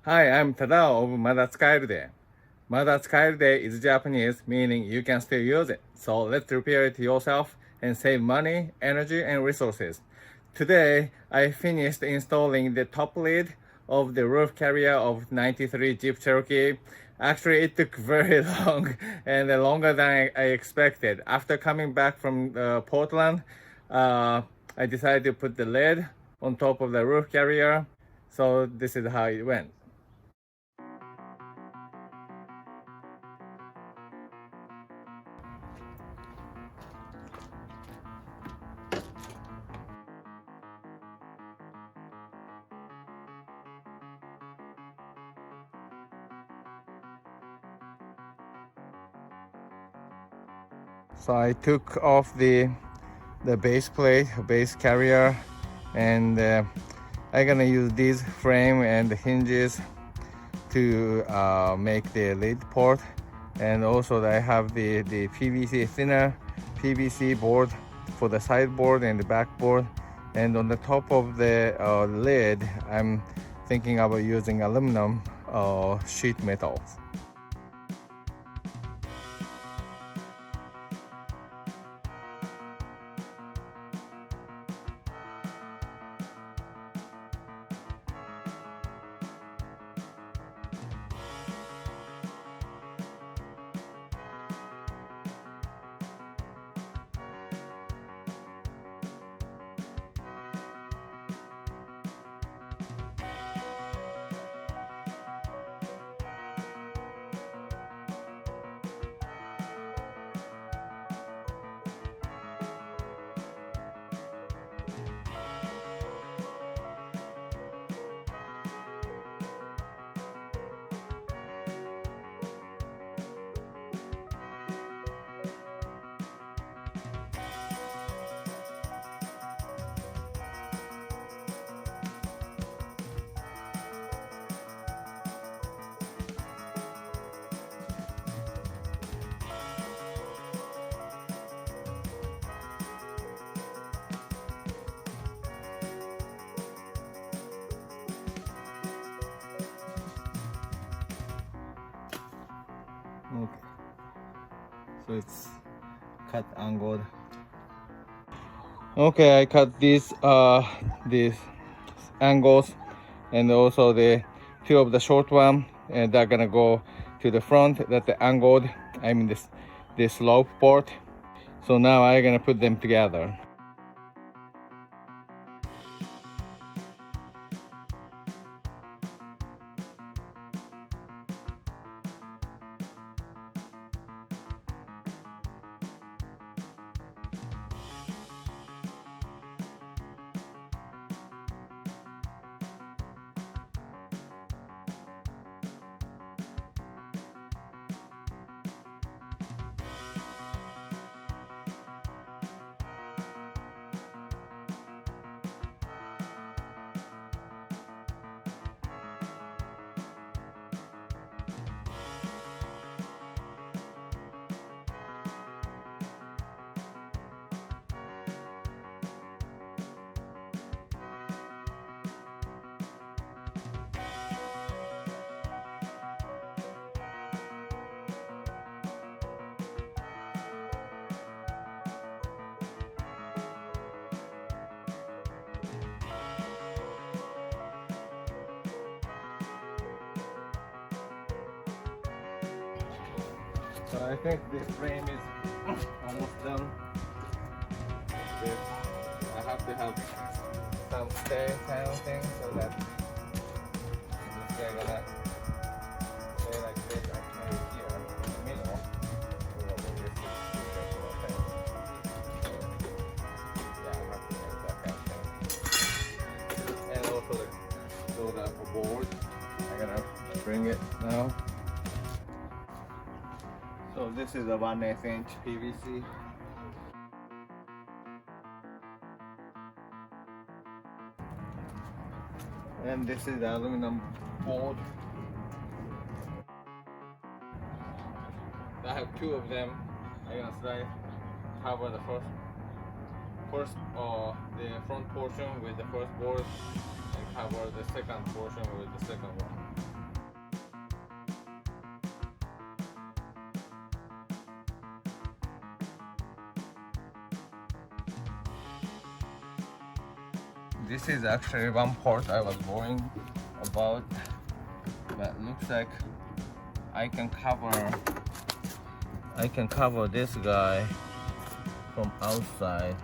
Hi, I'm Tadao of まだ使えるで. まだ使えるで is Japanese, meaning you can still use it. So let's repair it yourself and save money, energy, and resources. Today, I finished installing the top lid of the roof carrier of 93 Jeep Cherokee. Actually, it took very long and longer than I expected. After coming back from Portland, I decided to put the lid on top of the roof carrier. So this is how it went. So I took off the base plate, base carrier, and I'm gonna use this frame and the hinges to make the lid port. And also I have the PVC thinner PVC board for the sideboard and the backboard. And on the top of the lid, I'm thinking about using aluminum sheet metal. Okay, so it's cut angled. Okay, I cut these angles, and also the two of the short one, and they're gonna go to the front. That the angled, I mean this slope port. So now I'm gonna put them together. So I think this frame is almost done. I have to have some stay kind of thing so that this guy gonna stay like this, like maybe here in the middle. So this is okay. Yeah, I have to make that kind of thing. And also the board. I'm gonna bring it now. So this is a 1/8 inch PVC. And this is the aluminum board. I have two of them. I'm gonna try cover the the front portion with the first board and cover the second portion with the second one. this is actually one part I was worrying about, but looks like I can cover this guy from outside.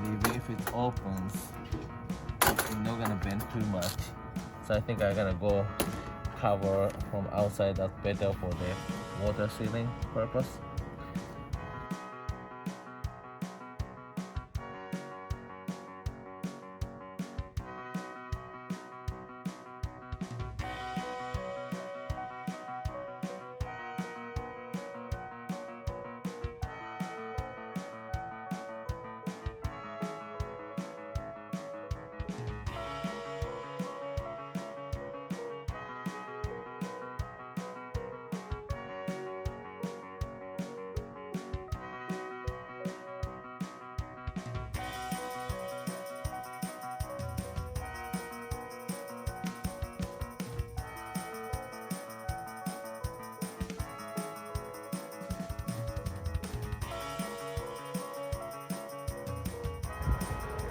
Maybe if it opens, it's not gonna bend too much. So I think I'm gonna go cover from outside. That's better for the water sealing purpose.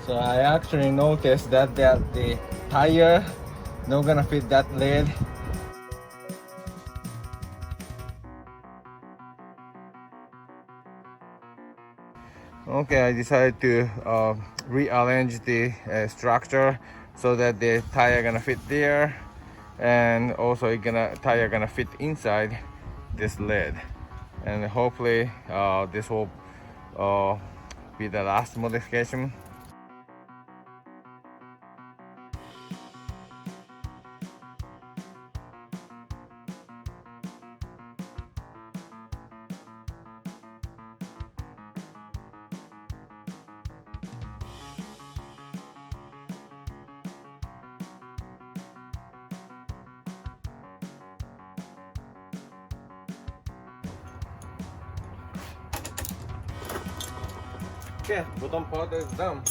So I actually noticed that the tire not gonna fit that lid. Okay, I decided to rearrange the structure so that the tire gonna fit there, and also tire gonna fit inside this lid, and hopefully this will be the last modification. Okay, bottom part is done.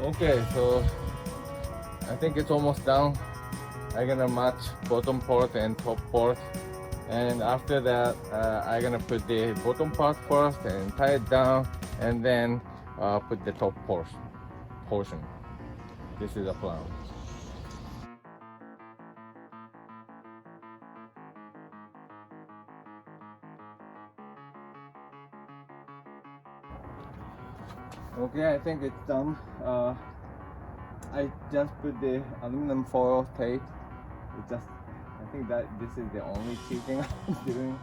Okay, so I think it's almost done. I'm gonna match bottom part and top part, and after that I'm gonna put the bottom part first and tie it down, and then put the top portion. This is the plan. Okay, I think it's done. I just put the aluminum foil tape. I think that this is the only cheating I'm doing.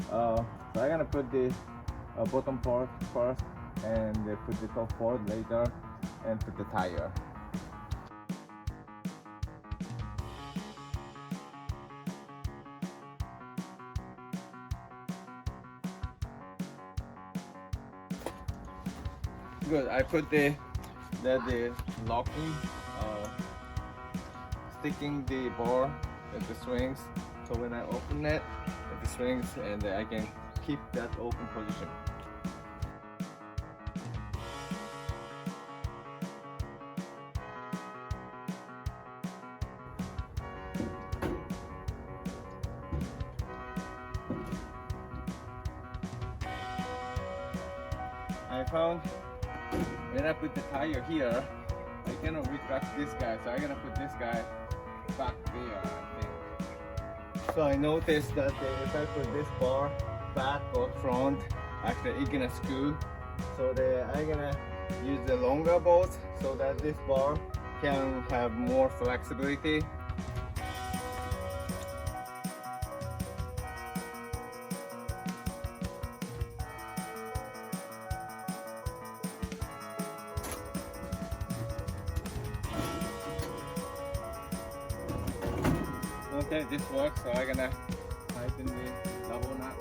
So I'm gonna put the bottom part first, and put the top part later, and put the tire. Good. I put the locking, sticking the bar at the swings. So when I open it at the swings, and I can keep that open position. I found when I put the tire here, I cannot retract this guy, so I'm gonna put this guy back there, I think. So I noticed that if I put this bar back or front, actually it's gonna scoot. So I'm gonna use the longer bolts so that this bar can have more flexibility. Okay, this works, so I'm gonna tighten the double nut.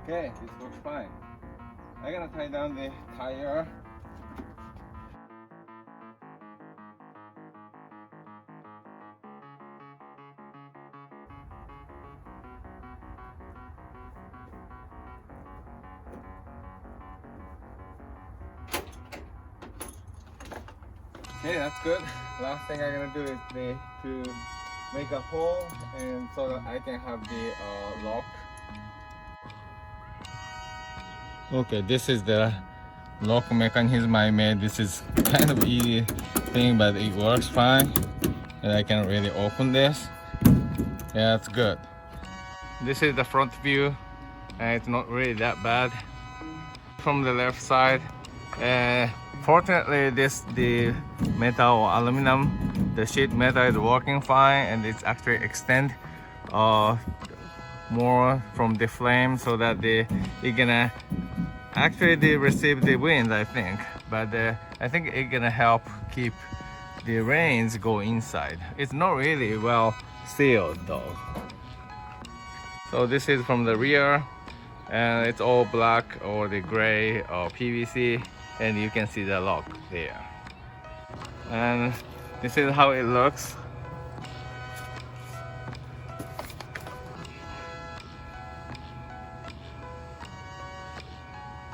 Okay, this works fine. I'm gonna tie down the tire. Okay, that's good. Last thing I'm gonna do is to make a hole, and so that I can have the lock. Okay, this is the lock mechanism I made. This is kind of easy thing, but it works fine. And I can really open this. Yeah, that's good. This is the front view, and it's not really that bad. From the left side, fortunately the metal or aluminum, the sheet metal is working fine, and it's actually extend more from the flame, so that you're gonna actually receive the wind, I think. But I think it's gonna help keep the rains go inside. It's not really well sealed though. So this is from the rear, and it's all black or the gray or PVC, and you can see the lock there. And this is how it looks.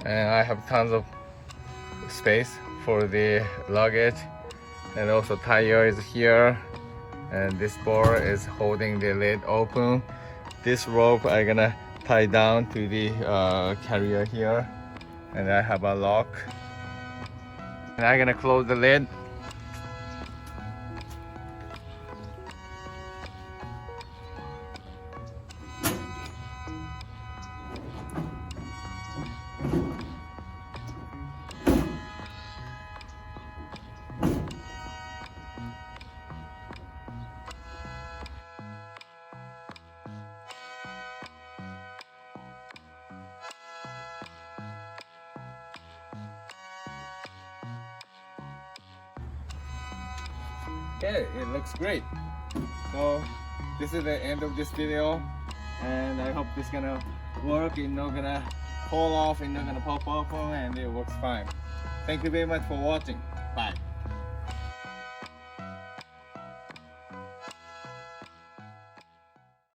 And I have tons of space for the luggage, and also tire is here, and this bar is holding the lid open. This rope I'm gonna tie down to the carrier here, and I have a lock, and I'm gonna close the lid. Okay, it looks great. So this is the end of this video, and I hope this gonna work. It's not gonna fall off, it's not gonna pop open, and it works fine. Thank you very much for watching. Bye.